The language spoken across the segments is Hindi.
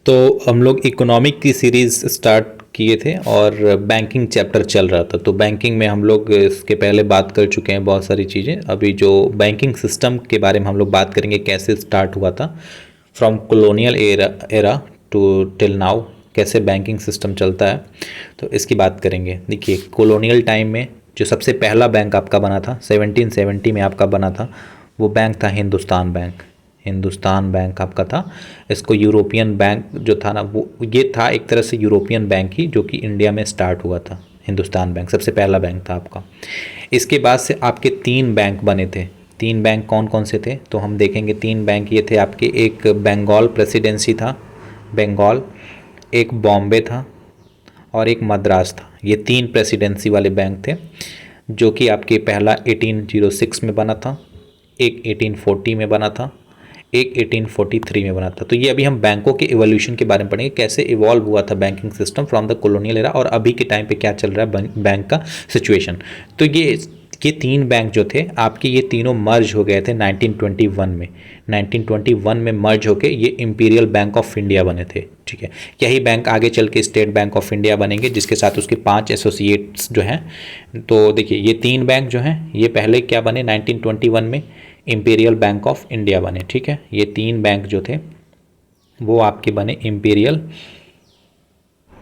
तो हम लोग इकोनॉमिक की सीरीज़ स्टार्ट किए थे और बैंकिंग चैप्टर चल रहा था। तो बैंकिंग में हम लोग इसके पहले बात कर चुके हैं बहुत सारी चीज़ें। अभी जो बैंकिंग सिस्टम के बारे में हम लोग बात करेंगे, कैसे स्टार्ट हुआ था from colonial era to till now, कैसे बैंकिंग सिस्टम चलता है, तो इसकी बात करेंगे। देखिए, कॉलोनियल टाइम में जो सबसे पहला बैंक आपका बना था 1770 में आपका बना था, वो बैंक था हिंदुस्तान बैंक। हिंदुस्तान बैंक आपका था। इसको यूरोपियन बैंक जो था ना, वो ये था एक तरह से यूरोपियन बैंक ही, जो कि इंडिया में स्टार्ट हुआ था। हिंदुस्तान बैंक सबसे पहला बैंक था आपका। इसके बाद से आपके 3 बैंक बने थे। 3 बैंक कौन कौन से थे तो हम देखेंगे। 3 बैंक ये थे आपके, एक बंगाल प्रेसिडेंसी था, बंगाल, एक बॉम्बे था और एक मद्रास था। ये 3 प्रेसिडेंसी वाले बैंक थे, जो कि आपके पहला 1806 में बना था, एक 1840 में बना था, एक 1843 में बना था। तो ये अभी हम बैंकों के इवोल्यूशन के बारे में पढ़ेंगे, कैसे इवॉल्व हुआ था banking system from the colonial era और अभी के टाइम पे क्या चल रहा है बैंक का सिचुएशन। तो ये 3 बैंक जो थे आपके, ये तीनों मर्ज हो गए थे 1921 में। 1921 में मर्ज होके ये इंपीरियल बैंक ऑफ इंडिया बने थे। ठीक है, यही बैंक आगे चल के स्टेट बैंक ऑफ इंडिया बनेंगे, जिसके साथ उसके 5 एसोसिएट्स जो हैं। तो देखिए, ये 3 बैंक जो हैं ये पहले क्या बने 1921 में, इंपीरियल बैंक ऑफ इंडिया बने। ठीक है, ये 3 बैंक जो थे वो आपके बने इंपीरियल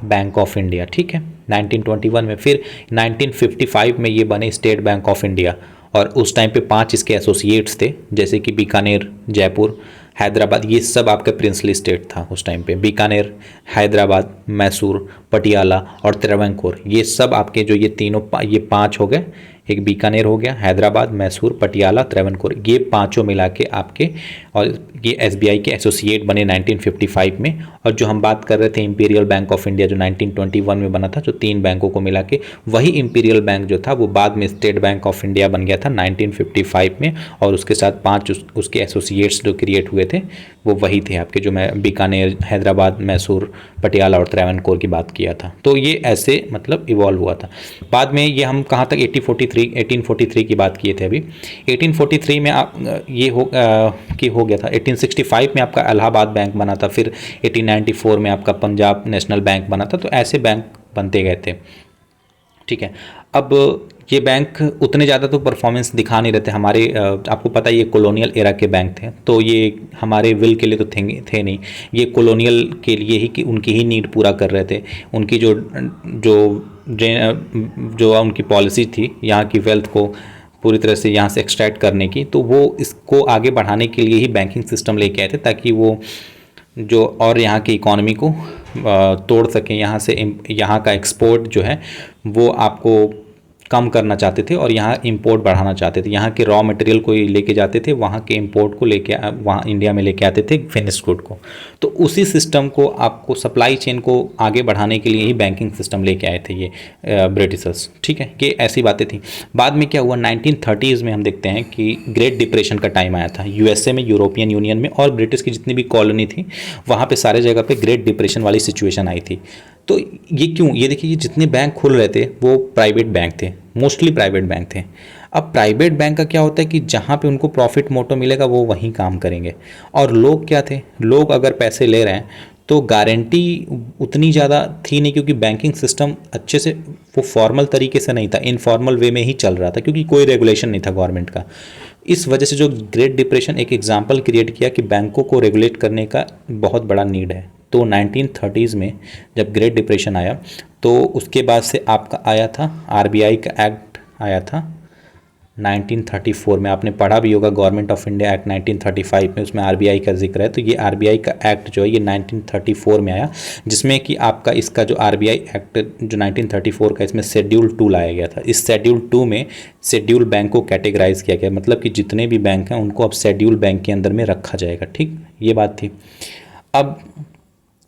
बैंक ऑफ इंडिया। ठीक है, 1921 में। फिर 1955 में ये बने स्टेट बैंक ऑफ इंडिया, और उस टाइम पे 5 इसके एसोसिएट्स थे, जैसे कि बीकानेर, जयपुर, हैदराबाद। ये सब आपका प्रिंसली स्टेट था उस टाइम पे। बीकानेर, हैदराबाद, मैसूर, पटियाला और त्रावणकोर, ये सब आपके जो ये तीनों ये 5 हो गए। एक बीकानेर हो गया, हैदराबाद, मैसूर, पटियाला, त्रावणकोर, ये पांचों मिला के आपके, और ये एसबीआई के एसोसिएट बने 1955 में। और जो हम बात कर रहे थे इंपीरियल बैंक ऑफ इंडिया जो 1921 में बना था, जो 3 बैंकों को मिला के, वही इंपीरियल बैंक जो था वो बाद में स्टेट बैंक ऑफ इंडिया बन गया था 1955 में। और उसके साथ 5 उसके एसोसिएट्स जो क्रिएट हुए थे वो वही थे आपके, जो मैं बीकानेर, हैदराबाद, मैसूर, पटियाला और त्रावणकोर की बात किया था। तो ये ऐसे मतलब इवॉल्व हुआ था। बाद में ये हम कहाँ तक 1843 की बात किए थे अभी। 1843 में आप ये हो गया था। 1865 में आपका इलाहाबाद बैंक बना था, फिर 1894 में आपका पंजाब नेशनल बैंक बना था। तो ऐसे बैंक बनते गए थे। ठीक है, अब ये बैंक उतने ज़्यादा तो परफॉर्मेंस दिखा नहीं रहते हमारे, आपको पता है ये कॉलोनियल एरा के बैंक थे, तो ये हमारे विल के लिए तो थे नहीं। ये कॉलोनियल के लिए ही, कि उनकी ही नीड पूरा कर रहे थे। उनकी जो जो जो उनकी पॉलिसी थी यहाँ की वेल्थ को पूरी तरह से यहाँ से एक्सट्रैक्ट करने की, तो वो इसको आगे बढ़ाने के लिए ही बैंकिंग सिस्टम लेके आए थे, ताकि वो जो और यहाँ की इकॉनमी को तोड़ सकें। यहाँ से यहाँ का एक्सपोर्ट जो है वो आपको कम करना चाहते थे और यहाँ इंपोर्ट बढ़ाना चाहते थे। यहाँ के रॉ मटेरियल को लेके जाते थे, वहाँ के इंपोर्ट को लेके वहाँ इंडिया में लेके आते थे फिनिश्ड गुड को। तो उसी सिस्टम को आपको सप्लाई चेन को आगे बढ़ाने के लिए ही बैंकिंग सिस्टम लेके आए थे ये ब्रिटिशर्स। ठीक है, ये ऐसी बातें थी। बाद में क्या हुआ 1930s में हम देखते हैं कि ग्रेट डिप्रेशन का टाइम आया था यूएसए में, यूरोपियन यूनियन में, और ब्रिटिश की जितनी भी कॉलोनी थी वहाँ पे सारे जगह पे ग्रेट डिप्रेशन वाली सिचुएशन आई थी। तो ये क्यों, ये देखिए, ये जितने बैंक खुल रहे थे वो प्राइवेट बैंक थे, मोस्टली प्राइवेट बैंक थे। अब प्राइवेट बैंक का क्या होता है कि जहाँ पे उनको प्रॉफिट मोटो मिलेगा वो वहीं काम करेंगे। और लोग क्या थे, लोग अगर पैसे ले रहे हैं तो गारंटी उतनी ज़्यादा थी नहीं, क्योंकि बैंकिंग सिस्टम अच्छे से वो फॉर्मल तरीके से नहीं था, इनफॉर्मल वे में ही चल रहा था, क्योंकि कोई रेगुलेशन नहीं था गवर्नमेंट का। इस वजह से जो ग्रेट डिप्रेशन एक एग्जाम्पल क्रिएट किया कि बैंकों को रेगुलेट करने का बहुत बड़ा नीड है। तो 1930s में जब ग्रेट डिप्रेशन आया, तो उसके बाद से आपका आया था आरबीआई का एक्ट आया था 1934 में। आपने पढ़ा भी होगा गवर्नमेंट ऑफ इंडिया एक्ट 1935 में, उसमें आरबीआई का जिक्र है। तो ये आरबीआई का एक्ट जो है ये 1934 में आया, जिसमें कि आपका इसका जो आरबीआई एक्ट जो 1934 का, इसमें शेड्यूल 2 लाया गया था। इस शेड्यूल 2 में शेड्यूल बैंक को कैटेगराइज किया गया, मतलब कि जितने भी बैंक हैं उनको अब शेड्यूल बैंक के अंदर में रखा जाएगा। ठीक, ये बात थी।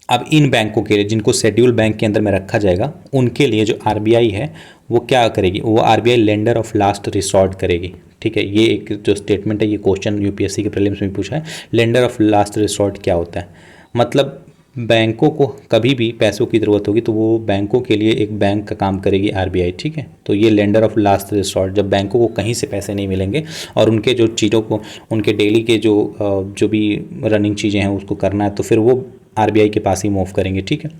अब इन बैंकों के लिए जिनको शेड्यूल बैंक के अंदर में रखा जाएगा, उनके लिए जो आरबीआई है वो क्या करेगी, वो RBI lender of last resort करेगी। ठीक है, ये एक जो स्टेटमेंट है, ये क्वेश्चन यूपीएससी के प्रीलिम्स में पूछा है। लेंडर ऑफ लास्ट रिसॉर्ट क्या होता है, मतलब बैंकों को कभी भी पैसों की ज़रूरत होगी तो वो बैंकों के लिए एक बैंक का काम करेगी आरबीआई। ठीक है, तो ये लेंडर ऑफ लास्ट रिसॉर्ट, जब बैंकों को कहीं से पैसे नहीं मिलेंगे और उनके जो चीज़ों को, उनके डेली के जो भी रनिंग चीज़ें हैं उसको करना है, तो फिर वो आरबीआई के पास ही मूव करेंगे, ठीक है।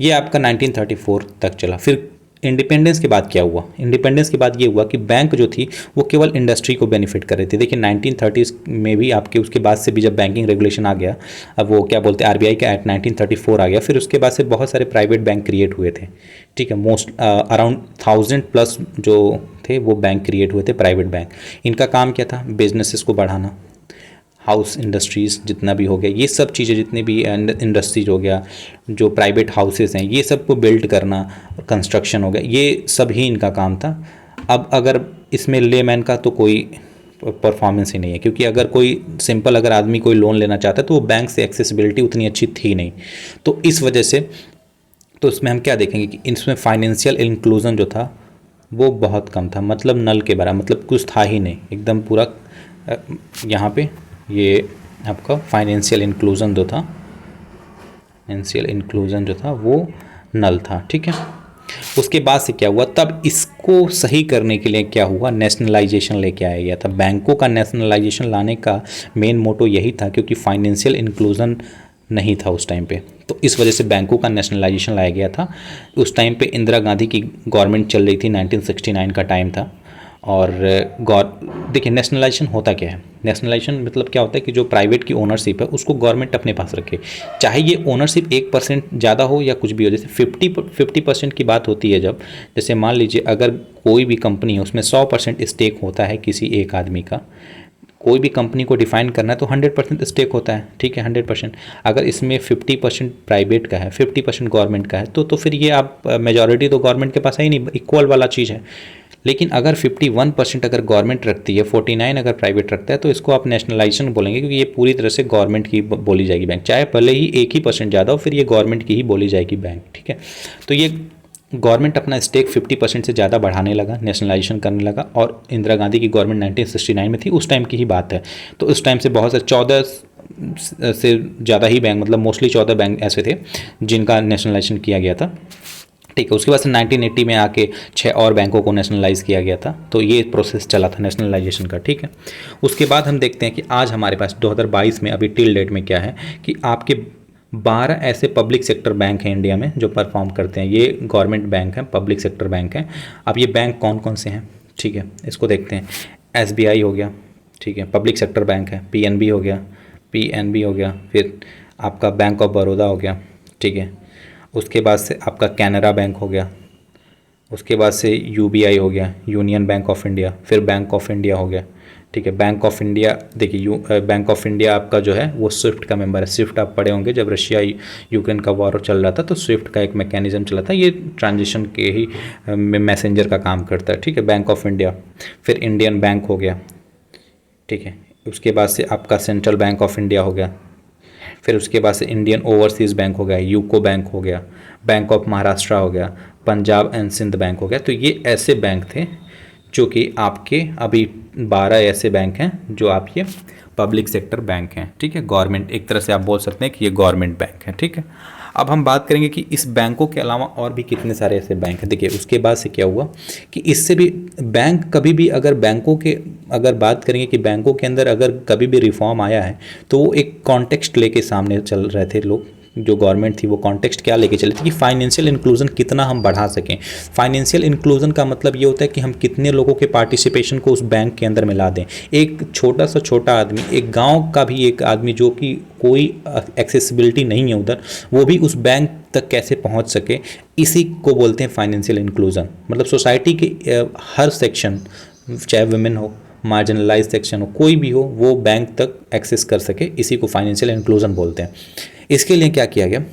ये आपका 1934 तक चला। फिर इंडिपेंडेंस के बाद क्या हुआ? इंडिपेंडेंस के बाद ये हुआ कि बैंक जो थी वो केवल इंडस्ट्री को बेनिफिट कर रही थी। देखिए 1930s में भी आपके, उसके बाद से भी जब बैंकिंग रेगुलेशन आ गया, अब वो क्या बोलते हैं आरबीआई का एक्ट 1934 आ गया, फिर उसके बाद से बहुत सारे प्राइवेट बैंक क्रिएट हुए थे, ठीक है। मोस्ट अराउंड 1000+ जो थे वो बैंक क्रिएट हुए थे, प्राइवेट बैंक। इनका काम क्या था? बिजनेसेस को बढ़ाना, हाउस इंडस्ट्रीज़ जितना भी हो गया, ये सब चीज़ें जितने भी इंडस्ट्रीज हो गया, जो प्राइवेट हाउसेस हैं, ये सब को बिल्ड करना, कंस्ट्रक्शन हो गया, ये सब ही इनका काम था। अब अगर इसमें लेमैन का तो कोई परफॉर्मेंस ही नहीं है, क्योंकि अगर कोई सिंपल अगर आदमी कोई लोन लेना चाहता है तो वो बैंक से एक्सेसिबिलिटी उतनी अच्छी थी नहीं। तो इस वजह से तो इसमें हम क्या देखेंगे कि इसमें फाइनेंशियल इंक्लूजन जो था वो बहुत कम था, मतलब नल के बराबर, मतलब कुछ था ही नहीं, एकदम पूरा। यहाँ पे ये आपका फाइनेंशियल इंक्लूजन जो था, फाइनेंशियल इंक्लूजन जो था वो नल था, ठीक है। उसके बाद से क्या हुआ? तब इसको सही करने के लिए क्या हुआ? नेशनलाइजेशन लेके आया गया था। बैंकों का नेशनलाइजेशन लाने का मेन मोटो यही था, क्योंकि फाइनेंशियल इंक्लूजन नहीं था उस टाइम पे, तो इस वजह से बैंकों का नेशनलाइजेशन लाया गया था। उस टाइम पे इंदिरा गांधी की गवर्नमेंट चल रही थी, 1969 का टाइम था। और देखिए नेशनलाइजेशन होता क्या है? नेशनलाइजेशन मतलब क्या होता है कि जो प्राइवेट की ओनरशिप है उसको गवर्नमेंट अपने पास रखे, चाहे ये ओनरशिप 1% ज़्यादा हो या कुछ भी हो। जैसे 50% की बात होती है जब, जैसे मान लीजिए अगर कोई भी कंपनी है उसमें 100% स्टेक होता है किसी एक आदमी का, कोई भी कंपनी को डिफाइन करना है तो 100% स्टेक होता है, ठीक है, 100%। अगर इसमें 50% प्राइवेट का है, 50% गवर्नमेंट का है, तो फिर ये आप मेजॉरिटी तो गवर्नमेंट के पास है ही नहीं, इक्वल वाला चीज़ है। लेकिन अगर 51% अगर गवर्नमेंट रखती है, 49 अगर प्राइवेट रखता है, तो इसको आप नेशनलाइजेशन बोलेंगे, क्योंकि ये पूरी तरह से गवर्नमेंट की बोली जाएगी बैंक, चाहे भले ही 1% ज़्यादा हो, फिर ये गवर्नमेंट की ही बोली जाएगी बैंक, ठीक है। तो ये गवर्नमेंट अपना स्टेक 50% से ज़्यादा बढ़ाने लगा, नेशनलाइजेशन करने लगा। और इंदिरा गांधी की गवर्नमेंट 1969 में थी, उस टाइम की ही बात है। तो उस टाइम से बहुत से 14 से ज़्यादा ही बैंक, मतलब मोस्टली 14 बैंक ऐसे थे जिनका नेशनलाइजेशन किया गया था, ठीक है। उसके बाद से 1980 में आके 6 और बैंकों को नेशनलाइज किया गया था। तो ये प्रोसेस चला था नेशनलाइजेशन का, ठीक है। उसके बाद हम देखते हैं कि आज हमारे पास 2022 में अभी टिल डेट में क्या है कि आपके 12 ऐसे पब्लिक सेक्टर बैंक हैं इंडिया में जो परफॉर्म करते हैं। ये गवर्नमेंट बैंक हैं, पब्लिक सेक्टर बैंक हैं। अब ये बैंक कौन कौन से हैं, ठीक है, इसको देखते हैं। SBI हो गया, ठीक है, पब्लिक सेक्टर बैंक है। PNB हो गया, फिर आपका बैंक ऑफ बड़ौदा हो गया, ठीक है। उसके बाद से आपका कैनरा बैंक हो गया, उसके बाद से UBI हो गया, यूनियन बैंक ऑफ इंडिया, फिर बैंक ऑफ इंडिया हो गया, ठीक है। बैंक ऑफ इंडिया, देखिए बैंक ऑफ इंडिया आपका जो है वो स्विफ्ट का मेंबर है। स्विफ्ट आप पढ़े होंगे, जब रशिया यूक्रेन का वॉर चल रहा था तो स्विफ्ट का एक मैकेनिज्म चला था, ये ट्रांजिशन के ही मैसेंजर का काम करता है, ठीक है, बैंक ऑफ इंडिया। फिर इंडियन बैंक हो गया, ठीक है। उसके बाद से आपका सेंट्रल बैंक ऑफ इंडिया हो गया। फिर उसके बाद से इंडियन ओवरसीज़ बैंक हो गया, यूको बैंक हो गया, बैंक ऑफ महाराष्ट्र हो गया, पंजाब एंड सिंध बैंक हो गया। तो ये ऐसे बैंक थे जो कि आपके अभी 12 ऐसे बैंक हैं जो आप ये पब्लिक सेक्टर बैंक हैं, ठीक है, गवर्नमेंट, एक तरह से आप बोल सकते हैं कि ये गवर्नमेंट बैंक है, ठीक है। अब हम बात करेंगे कि इस बैंकों के अलावा और भी कितने सारे ऐसे बैंक हैं। देखिए उसके बाद से क्या हुआ कि इससे भी बैंक कभी भी अगर बैंकों के अगर बात करेंगे कि बैंकों के अंदर अगर कभी भी रिफॉर्म आया है तो वो एक कॉन्टेक्स्ट लेके सामने चल रहे थे लोग, जो गवर्नमेंट थी वो कॉन्टेक्स्ट क्या लेके चले थे कि फाइनेंशियल इंक्लूजन कितना हम बढ़ा सकें। फाइनेंशियल इंक्लूजन का मतलब ये होता है कि हम कितने लोगों के पार्टिसिपेशन को उस बैंक के अंदर मिला दें। एक छोटा सा छोटा आदमी, एक गांव का भी एक आदमी जो कि कोई एक्सेसिबिलिटी नहीं है उधर, वो भी उस बैंक तक कैसे पहुंच सके, इसी को बोलते हैं फाइनेंशियल इंक्लूजन। मतलब सोसाइटी के हर सेक्शन, चाहे वुमेन हो, मार्जिनलाइज सेक्शन हो, कोई भी हो, वो बैंक तक एक्सेस कर सके, इसी को फाइनेंशियल इंक्लूजन बोलते हैं। इसके लिए क्या किया गया,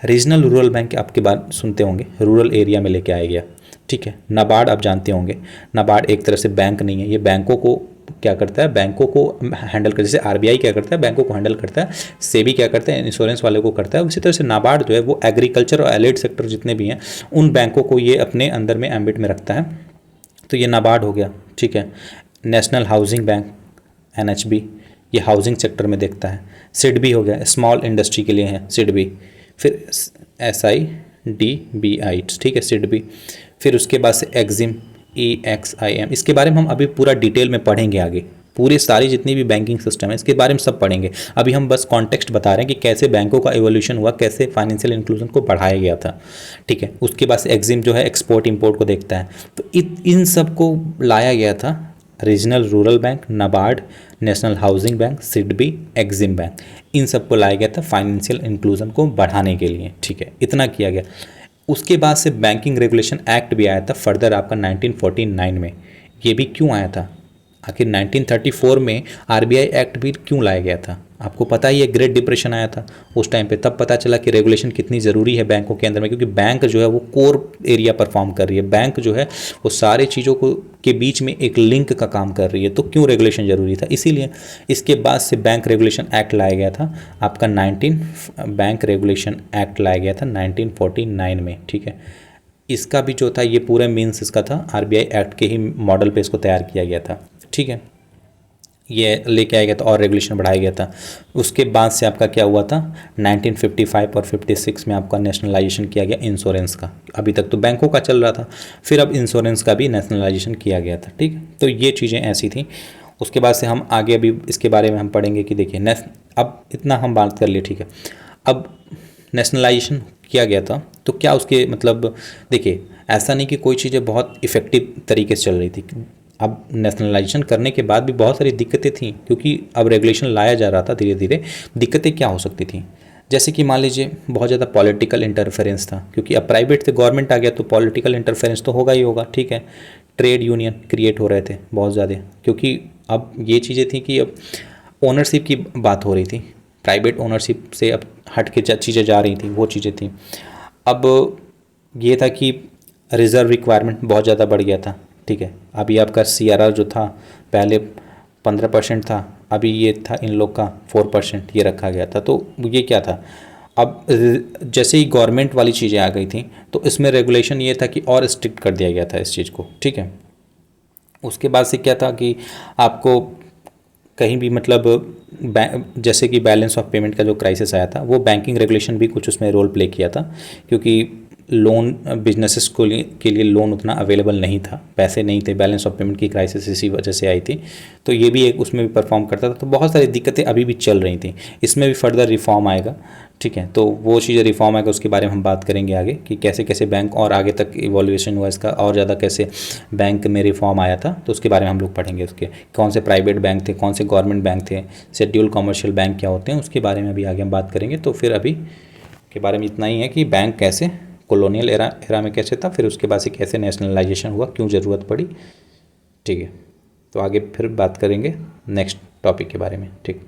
रीजनल रूरल बैंक आपके बात सुनते होंगे, रूरल एरिया में लेके आया गया, ठीक है। नाबार्ड आप जानते होंगे, नाबार्ड एक तरह से बैंक नहीं है, ये बैंकों को क्या करता है, बैंकों को हैंडल कर, जैसे RBI क्या करता है बैंकों को हैंडल करता है, सेबी क्या करता है इंश्योरेंस वाले को करता है, उसी तरह से नाबार्ड जो है वो एग्रीकल्चर और एलाइड सेक्टर जितने भी हैं उन बैंकों को ये अपने अंदर में एम्बिट में रखता है। तो ये नाबार्ड हो गया, ठीक है। नेशनल हाउसिंग बैंक NHB, ये हाउसिंग सेक्टर में देखता है। SIDBI हो गया, स्मॉल इंडस्ट्री के लिए है SIDBI। फिर SIDBI, ठीक है, SIDBI। फिर उसके बाद से EXIM, इसके बारे में हम अभी पूरा डिटेल में पढ़ेंगे आगे, पूरी सारी जितनी भी बैंकिंग सिस्टम है इसके बारे में सब पढ़ेंगे। अभी हम बस कॉन्टेक्स्ट बता रहे हैं कि कैसे बैंकों का एवोल्यूशन हुआ, कैसे फाइनेंशियल इंक्लूजन को बढ़ाया गया था, ठीक है। उसके बाद एग्जिम जो है एक्सपोर्ट इंपोर्ट को देखता है। तो इन सब को लाया गया था regional rural bank, NABARD, national housing bank, SIDBI, EXIM bank, इन सबको लाया गया था फाइनेंशियल इंक्लूजन को बढ़ाने के लिए, ठीक है। इतना किया गया। उसके बाद से बैंकिंग रेगुलेशन एक्ट भी आया था फर्दर आपका 1949 में। ये भी क्यों आया था, आखिर 1934 में आरबीआई एक्ट भी क्यों लाया गया था? आपको पता ही है, ग्रेट डिप्रेशन आया था उस टाइम पे, तब पता चला कि रेगुलेशन कितनी ज़रूरी है बैंकों के अंदर में, क्योंकि बैंक जो है वो कोर एरिया परफॉर्म कर रही है। बैंक जो है वो सारे चीज़ों को के बीच में एक लिंक का काम कर रही है, तो क्यों रेगुलेशन ज़रूरी था, इसीलिए इसके बाद से बैंक रेगुलेशन एक्ट लाया गया था आपका बैंक रेगुलेशन एक्ट लाया गया था 1949 में, ठीक है। इसका भी जो था ये पूरा मीन्स इसका था आरबीआई एक्ट के ही मॉडल पे इसको तैयार किया गया था, ठीक है। ये लेके आया गया था और रेगुलेशन बढ़ाया गया था। उसके बाद से आपका क्या हुआ था, 1955 और 56 में आपका नेशनलाइजेशन किया गया इंश्योरेंस का। अभी तक तो बैंकों का चल रहा था, फिर अब इंश्योरेंस का भी नेशनलाइजेशन किया गया था, ठीक। तो ये चीज़ें ऐसी थी। उसके बाद से हम आगे अभी इसके बारे में हम पढ़ेंगे कि देखिए अब इतना हम बात कर लिए, ठीक है। अब नेशनलाइजेशन किया गया था तो क्या उसके मतलब, देखिए ऐसा नहीं कि कोई चीज़ें बहुत इफ़ेक्टिव तरीके से चल रही थी। अब नेशनलाइजेशन करने के बाद भी बहुत सारी दिक्कतें थीं, क्योंकि अब रेगुलेशन लाया जा रहा था धीरे धीरे। दिक्कतें क्या हो सकती थी, जैसे कि मान लीजिए बहुत ज़्यादा पॉलिटिकल इंटरफेरेंस था, क्योंकि अब प्राइवेट से गवर्नमेंट आ गया तो पॉलिटिकल इंटरफेरेंस तो होगा ही होगा, ठीक है। ट्रेड यूनियन क्रिएट हो रहे थे बहुत ज़्यादा, क्योंकि अब ये चीज़ें थी कि अब ओनरशिप की बात हो रही थी, प्राइवेट ओनरशिप से अब हट के चीज़ें जा रही थी, वो चीज़ें थी। अब ये था कि रिज़र्व रिक्वायरमेंट बहुत ज़्यादा बढ़ गया था, ठीक है। अभी आपका सीआरआर जो था पहले 15% था, अभी ये था इन लोग का 4% ये रखा गया था। तो ये क्या था, अब जैसे ही गवर्नमेंट वाली चीज़ें आ गई थी तो इसमें रेगुलेशन ये था कि और स्ट्रिक्ट कर दिया गया था इस चीज़ को, ठीक है। उसके बाद से क्या था कि आपको कहीं भी मतलब जैसे कि बैलेंस ऑफ पेमेंट का जो क्राइसिस आया था, वो बैंकिंग रेगुलेशन भी कुछ उसमें रोल प्ले किया था, क्योंकि लोन बिजनेसेस के लिए लोन उतना अवेलेबल नहीं था, पैसे नहीं थे, बैलेंस ऑफ पेमेंट की क्राइसिस इसी वजह से आई थी। तो ये भी एक उसमें भी परफॉर्म करता था। तो बहुत सारी दिक्कतें अभी भी चल रही थी, इसमें भी फर्दर रिफॉर्म आएगा, ठीक है। तो वो चीज़ें रिफॉर्म आएगा उसके बारे में हम बात करेंगे आगे कि कैसे कैसे बैंक और आगे तक इवोल्यूशन हुआ इसका, और ज़्यादा कैसे बैंक में रिफॉर्म आया था, तो उसके बारे में हम लोग पढ़ेंगे। उसके कौन से प्राइवेट बैंक थे, कौन से गवर्नमेंट बैंक थे, शेड्यूल कॉमर्शियल बैंक क्या होते हैं, उसके बारे में भी आगे हम बात करेंगे। तो फिर अभी के बारे में इतना ही है कि बैंक कैसे कॉलोनियल एरा में कैसे था, फिर उसके बाद से कैसे नेशनलाइजेशन हुआ, क्यों ज़रूरत पड़ी, ठीक है। तो आगे फिर बात करेंगे नेक्स्ट टॉपिक के बारे में, ठीक।